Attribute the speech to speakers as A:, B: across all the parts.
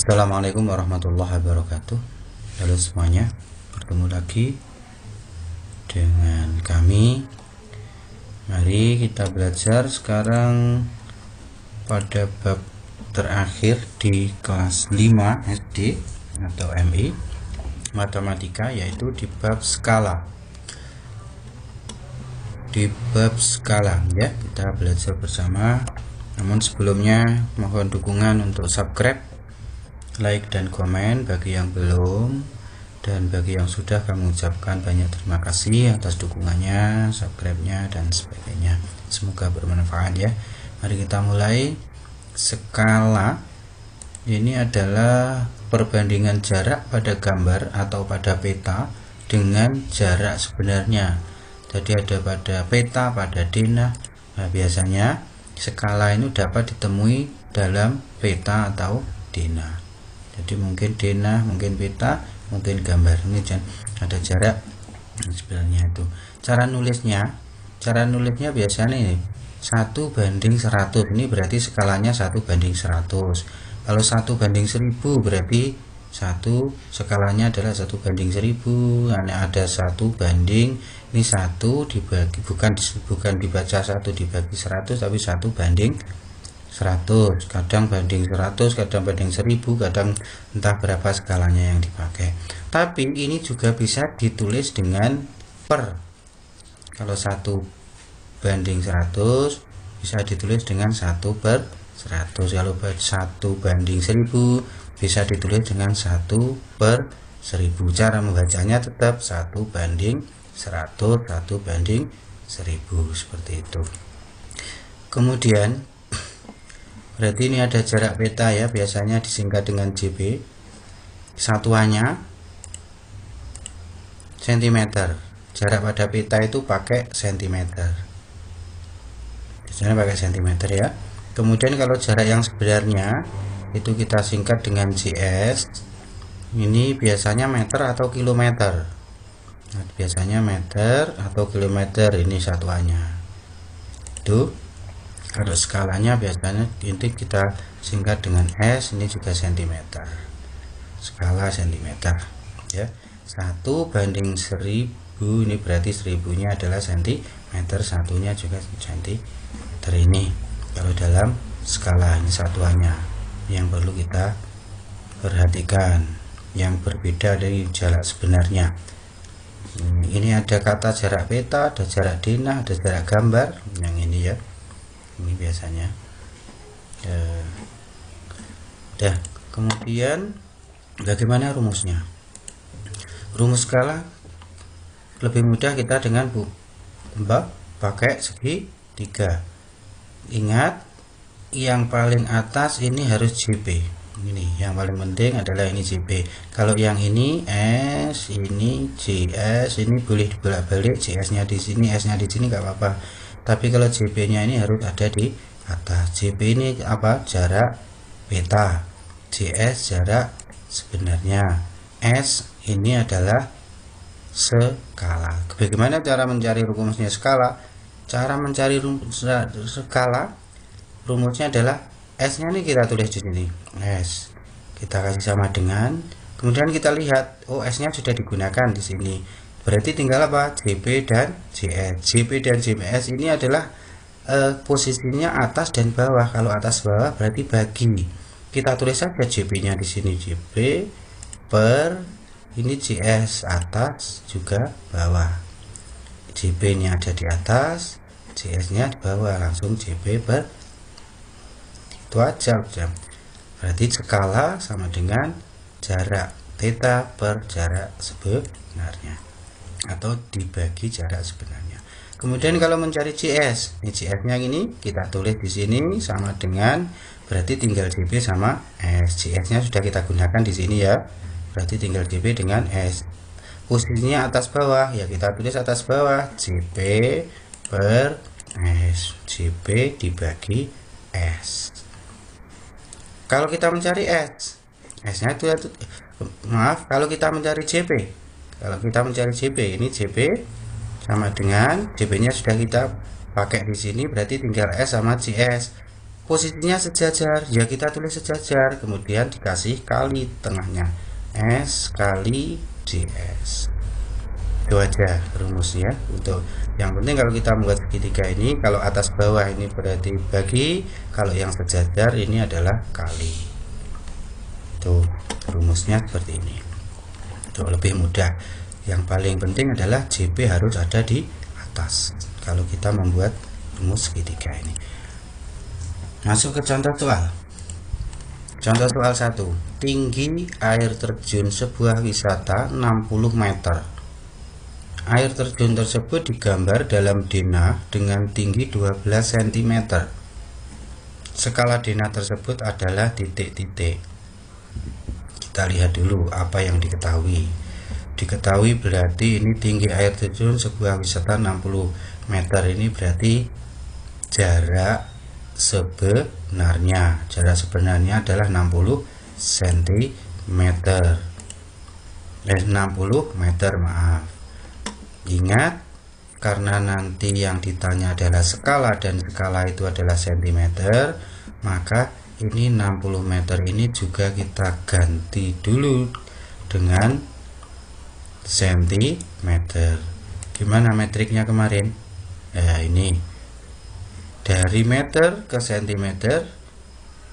A: Assalamualaikum warahmatullahi wabarakatuh. Halo semuanya, bertemu lagi dengan kami. Mari kita belajar sekarang pada bab terakhir di kelas 5 SD atau MI Matematika, yaitu di bab skala. Di bab skala ya, kita belajar bersama. Namun sebelumnya mohon dukungan untuk subscribe, like dan komen bagi yang belum, dan bagi yang sudah kami ucapkan banyak terima kasih atas dukungannya, subscribe-nya dan sebagainya. Semoga bermanfaat ya. Mari kita mulai. Skala ini adalah perbandingan jarak pada gambar atau pada peta dengan jarak sebenarnya. Jadi ada pada peta, pada denah. Nah, biasanya skala ini dapat ditemui dalam peta atau denah. Jadi mungkin denah, mungkin peta, mungkin gambar. Ini ada jarak sebenarnya itu. Cara nulisnya biasanya ini 1:100. Ini berarti skalanya 1:100. Kalau 1:1000 berarti skalanya adalah 1:1000. Ada 1 ini 1 dibagi, bukan dibaca 1 dibagi 100, tapi 1:100. Kadang banding 100, kadang banding 1000, kadang entah berapa skalanya yang dipakai. Tapi ini juga bisa ditulis dengan per. Kalau 1:100 bisa ditulis dengan 1/100. Kalau 1:1000 bisa ditulis dengan 1/1000. Cara membacanya tetap 1:100, 1:1000 seperti itu. Kemudian berarti ini ada jarak peta ya, biasanya disingkat dengan JP. Satuannya cm. Jarak pada peta itu pakai cm. Biasanya pakai cm ya. Kemudian kalau jarak yang sebenarnya itu kita singkat dengan JS. Ini biasanya meter atau kilometer. Nah, biasanya meter atau kilometer ini satuannya. Itu kalau skalanya biasanya ini kita singkat dengan S, ini juga cm. Skala cm ya. 1:1000 ini berarti 1000-nya adalah cm, satunya juga cm. Ini kalau dalam skala ini satuannya yang perlu kita perhatikan, yang berbeda dari jarak sebenarnya. Ini ada kata jarak peta, ada jarak denah, ada jarak gambar. Yang ini ya, ini biasanya kemudian bagaimana rumusnya? Rumus skala lebih mudah kita dengan pakai segitiga. Ingat, yang paling atas ini harus JP. Ini yang paling penting adalah ini JP. Kalau yang ini S, ini JS, ini boleh dibolak-balik, JS nya di sini, S nya di sini nggak apa-apa. Tapi kalau JP nya ini harus ada di atas. JP ini apa? Jarak peta. JS jarak sebenarnya. S ini adalah skala. Bagaimana cara mencari rumusnya skala? Cara mencari rumus skala, rumusnya adalah S-nya ini kita tulis di sini. S kita kasih sama dengan, kemudian kita lihat, oh S-nya sudah digunakan di sini. Berarti tinggal apa? JP dan JS. JP dan JS ini adalah posisinya atas dan bawah. Kalau atas bawah berarti bagi. Kita tulis saja JP-nya di sini, JP per ini JS, atas juga bawah. JP-nya ada di atas, JS-nya di bawah, langsung JP per itu aja. Berarti skala sama dengan jarak theta per jarak sebenarnya, atau dibagi jarak sebenarnya. Kemudian kalau mencari JS, ini JS-nya ini kita tulis di sini sama dengan, berarti tinggal JP sama S. JS-nya sudah kita gunakan di sini ya. Berarti tinggal JP dengan S. Posisinya atas bawah ya, kita tulis atas bawah JP per S. JP dibagi S. Kalau kita mencari S, S-nya itu kalau kita mencari JP. Kalau kita mencari JP, ini JP sama dengan JP-nya sudah kita pakai di sini, berarti tinggal S sama JS. posisinya sejajar, ya kita tulis sejajar, kemudian dikasih kali tengahnya, S kali JS. Itu aja rumusnya. Untuk yang penting kalau kita membuat segitiga ini, kalau atas bawah ini berarti bagi, kalau yang sejajar ini adalah kali. Tuh rumusnya seperti ini. Untuk lebih mudah, yang paling penting adalah JP harus ada di atas kalau kita membuat rumus segitiga ini. Masuk ke contoh soal. Contoh soal 1. Tinggi air terjun sebuah wisata 60 meter. Air terjun tersebut digambar dalam denah dengan tinggi 12 cm. Skala denah tersebut adalah titik-titik. Kita lihat dulu apa yang diketahui. Diketahui berarti ini tinggi air terjun sebuah wisata 60 meter, ini berarti jarak sebenarnya. Jarak sebenarnya adalah 60 cm. 60 meter, maaf. Ingat, karena nanti yang ditanya adalah skala dan skala itu adalah cm, maka ini 60 meter ini juga kita ganti dulu dengan cm. Gimana metriknya kemarin? Ya, ini dari meter ke cm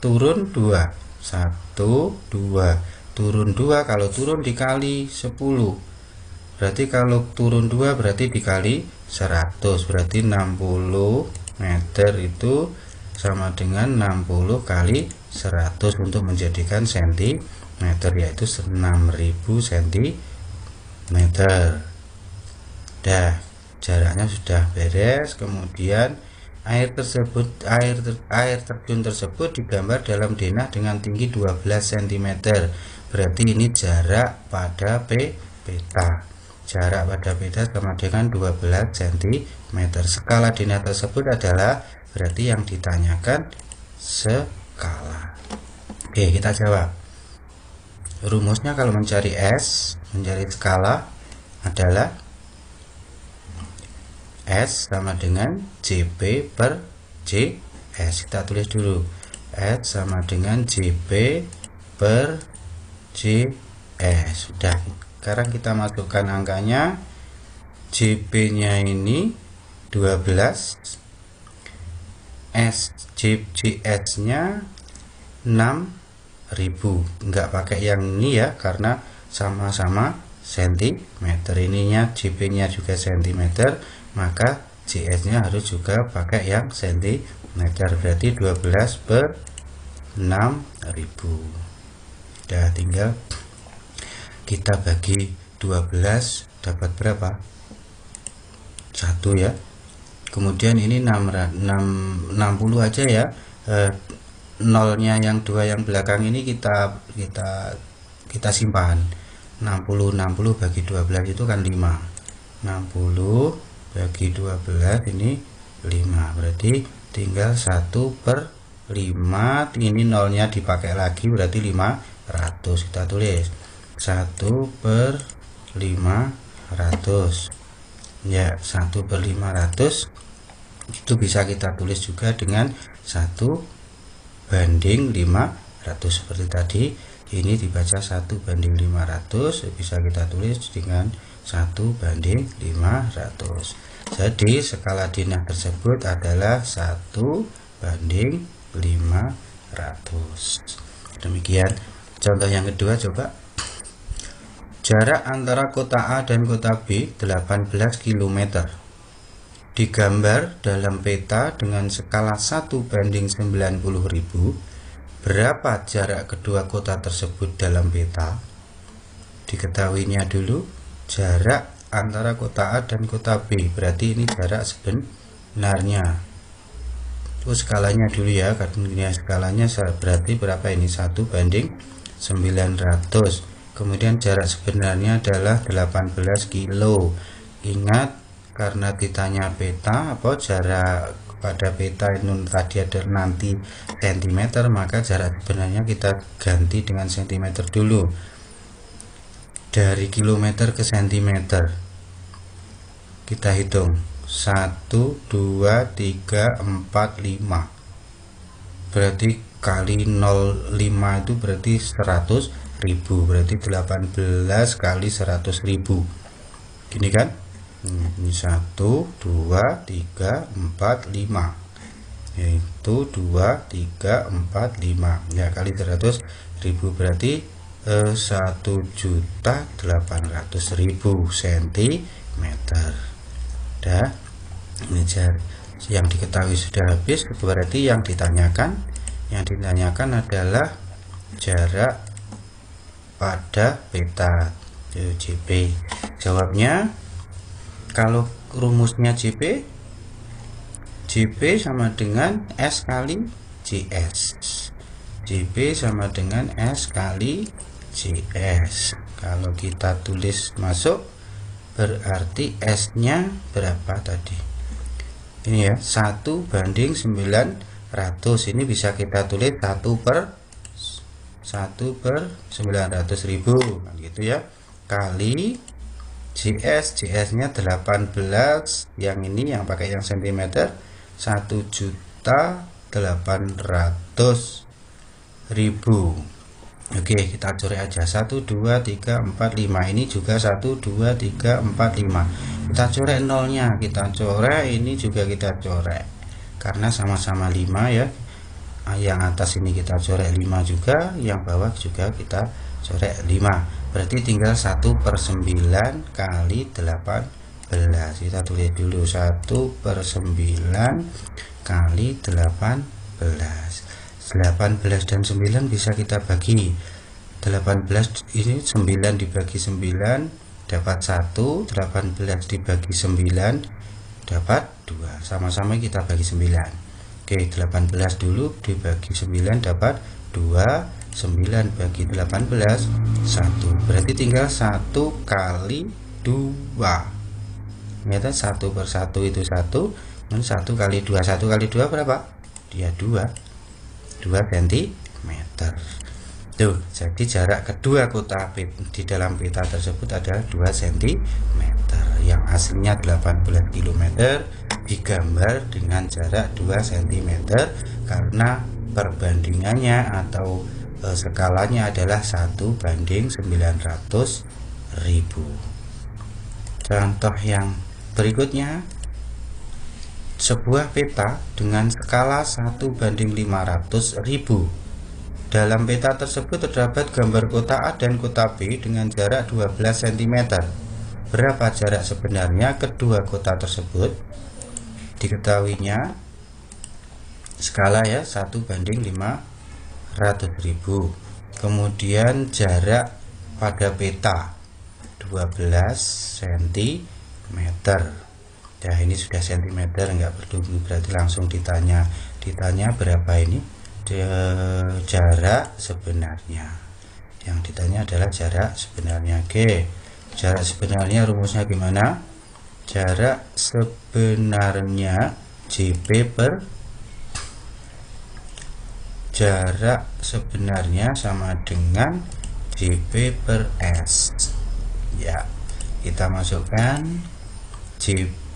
A: turun 2. 1, 2. Turun 2, kalau turun dikali 10. Berarti kalau turun 2 berarti dikali 100, berarti 60 meter itu sama dengan 60 kali 100 untuk menjadikan cm, yaitu 6000 cm. Dah, jaraknya sudah beres. Kemudian air terjun tersebut digambar dalam denah dengan tinggi 12 cm. Berarti ini jarak pada peta. Jarak pada peta sama dengan 12 cm. Skala denah tersebut adalah berarti yang ditanyakan skala. Oke, kita jawab. Rumusnya kalau mencari S, mencari skala adalah S sama dengan JP per JS. Kita tulis dulu. S sama dengan JP per JS. Sudah. Sekarang kita masukkan angkanya. JP-nya ini 12. JS-nya 6000. Enggak pakai yang ini ya, karena sama-sama cm. Ininya JP-nya juga cm, maka JS-nya harus juga pakai yang cm. Berarti 12 per 6000. Udah, tinggal kita bagi 12 dapat berapa? 1 ya. Kemudian ini 60 aja ya. Nolnya yang 2 yang belakang ini kita simpan. 60 bagi 12 itu kan 5. 60 bagi 12 ini 5. Berarti tinggal 1 per 5. Ini nolnya dipakai lagi, berarti 500. Kita tulis 1 per 500. Ya, 1 per 500 itu bisa kita tulis juga dengan 1 banding 500 seperti tadi. Ini dibaca 1 banding 500, bisa kita tulis dengan 1 banding 500. Jadi skala denah tersebut adalah 1 banding 500. Demikian contoh yang kedua. Coba. Jarak antara kota A dan kota B 18 km. Digambar dalam peta dengan skala 1 banding 90.000. Berapa jarak kedua kota tersebut dalam peta? Diketahuinya dulu jarak antara kota A dan kota B. Berarti ini jarak sebenarnya. Terus skalanya dulu ya, karena skalanya berarti berapa ini? 1 banding 900. Kemudian jarak sebenarnya adalah 18 kilo. Ingat, karena ditanya peta, jarak pada peta itu tadi ada nanti cm, maka jarak sebenarnya kita ganti dengan cm dulu. Dari kilometer ke cm kita hitung 1, 2, 3, 4, 5. berarti kali 0,5 itu berarti 100.000, berarti 18 kali 100.000 gini kan. Ini 1, 2, 3, 4, 5, yaitu 2, 3, 4, 5 ya, kali 100.000 berarti 1.800.000 cm. Dah, ini yang diketahui sudah habis. Berarti yang ditanyakan adalah jarak pada peta JP. Jawabnya, kalau rumusnya JP sama dengan S kali JS. JP sama dengan S kali JS. Kalau kita tulis masuk, berarti S-nya berapa tadi? Ini ya, 1/900. Ini bisa kita tulis 1/900.000 kan gitu ya, kali JS-nya 18, yang ini yang pakai yang cm, 1.800.000. Oke, kita coret aja. 1, 2, 3, 4, 5. Ini juga 1, 2, 3, 4, 5. Kita coret nolnya, kita coret, ini juga kita coret, karena sama-sama 5 ya. Yang atas ini kita coret 5 juga, yang bawah juga kita coret 5. Berarti tinggal 1/9 kali 18. Kita tulis dulu 1/9 kali 18. 18 dan 9 bisa kita bagi. 18 ini 9 dibagi 9 dapat 1, 18 dibagi 9 dapat 2. Sama-sama kita bagi 9. Oke, 18 dulu dibagi 9 dapat 2, 9 bagi 18 1. Berarti tinggal 1 kali 2. Ternyata 1/1 itu 1, dan 1 kali 2. 1 kali 2 berapa? Dia 2 cm. Tuh, jadi jarak kedua kota di dalam peta tersebut adalah 2 cm. Yang aslinya 18 km digambar dengan jarak 2 cm karena perbandingannya atau skalanya adalah 1/900.000. Contoh yang berikutnya, sebuah peta dengan skala 1/500.000. Dalam peta tersebut terdapat gambar kota A dan kota B dengan jarak 12 cm. Berapa jarak sebenarnya kedua kota tersebut? Diketahuinya skala ya, 1/500.000. Kemudian jarak pada peta 12 cm. Ya, ini sudah cm, enggak perlu berarti langsung ditanya berapa ini jarak sebenarnya. Yang ditanya adalah jarak sebenarnya. Oke, jarak sebenarnya rumusnya gimana? Jarak sebenarnya jarak sebenarnya sama dengan JP per S. Ya, kita masukkan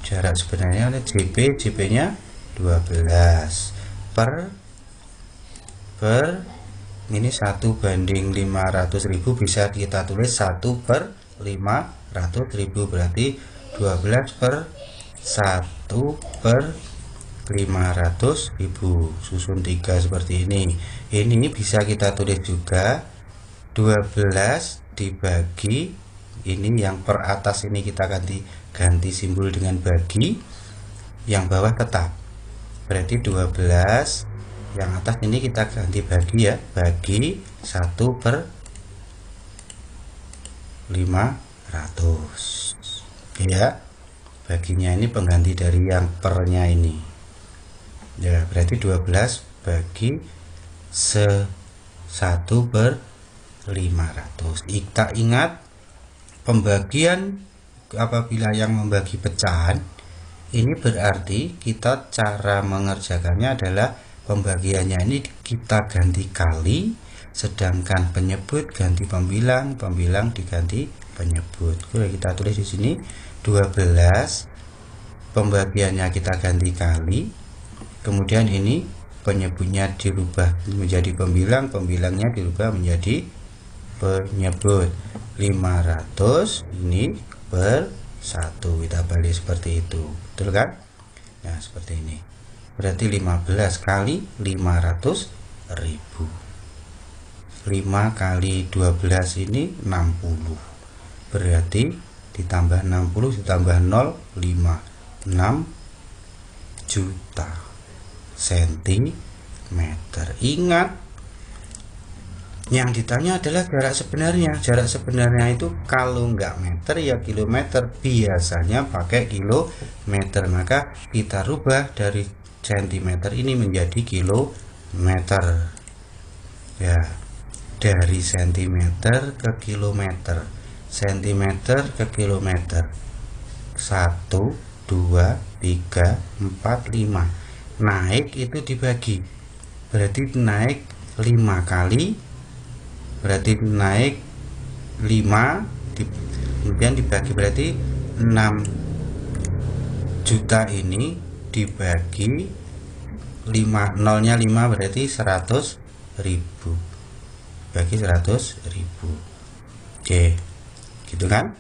A: jarak sebenarnya oleh JP-nya 12 per ini 1/500.000, bisa kita tulis 1/500.000, berarti 12 per 1/500.000 susun 3 seperti ini. Ini bisa kita tulis juga 12 dibagi ini, yang per atas ini kita ganti simbol dengan bagi, yang bawah tetap, berarti 12, yang atas ini kita ganti bagi ya, bagi 1/500 ya, baginya ini pengganti dari yang pernya ini ya, berarti 12 bagi 1/500. Kita ingat pembagian, apabila yang membagi pecahan ini berarti kita cara mengerjakannya adalah pembagiannya ini kita ganti kali, sedangkan penyebut ganti pembilang, pembilang diganti penyebut. Oke, kita tulis di sini 12, pembagiannya kita ganti kali, kemudian ini penyebutnya dirubah menjadi pembilang, pembilangnya dirubah menjadi penyebut. 500 ini per 1, kita balik seperti itu, betul kan? Nah seperti ini, berarti 15 kali 500.000. 5 kali 12 ini 60, berarti ditambah 60 ditambah 0, 5, 6 juta sentimeter. Ingat, yang ditanya adalah jarak sebenarnya. Jarak sebenarnya itu kalau nggak meter ya kilometer, biasanya pakai kilometer, maka kita rubah dari sentimeter ini menjadi kilometer ya, dari sentimeter ke kilometer, sentimeter ke kilometer. 1, 2, 3, 4, 5. Naik itu dibagi, berarti naik 5 kali, berarti naik 5 kemudian dibagi, berarti 6 juta ini dibagi 5, nolnya 5 berarti 100.000, bagi 100.000. Oke, gitu kan?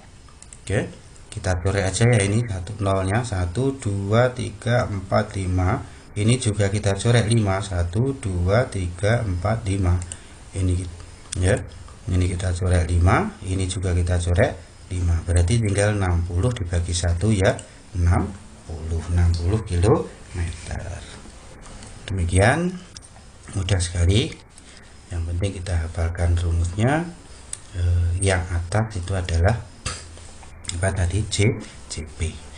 A: Oke, kita coret aja ya, ini nolnya 1, 2, 3, 4, 5. Ini juga kita coret 5, 1, 2, 3, 4, 5. Ini ya, ini kita coret 5, ini juga kita coret 5, berarti tinggal 60 dibagi 1 ya, 60 kilometer. Demikian, mudah sekali. Yang penting kita hafalkan rumusnya. Yang atas itu adalah apa tadi, JP.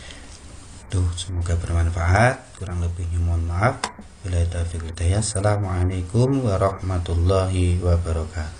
A: Tuh, semoga bermanfaat. Kurang lebihnya mohon maaf. Wabillahi taufiq wal hidayah. Assalamualaikum warahmatullahi wabarakatuh.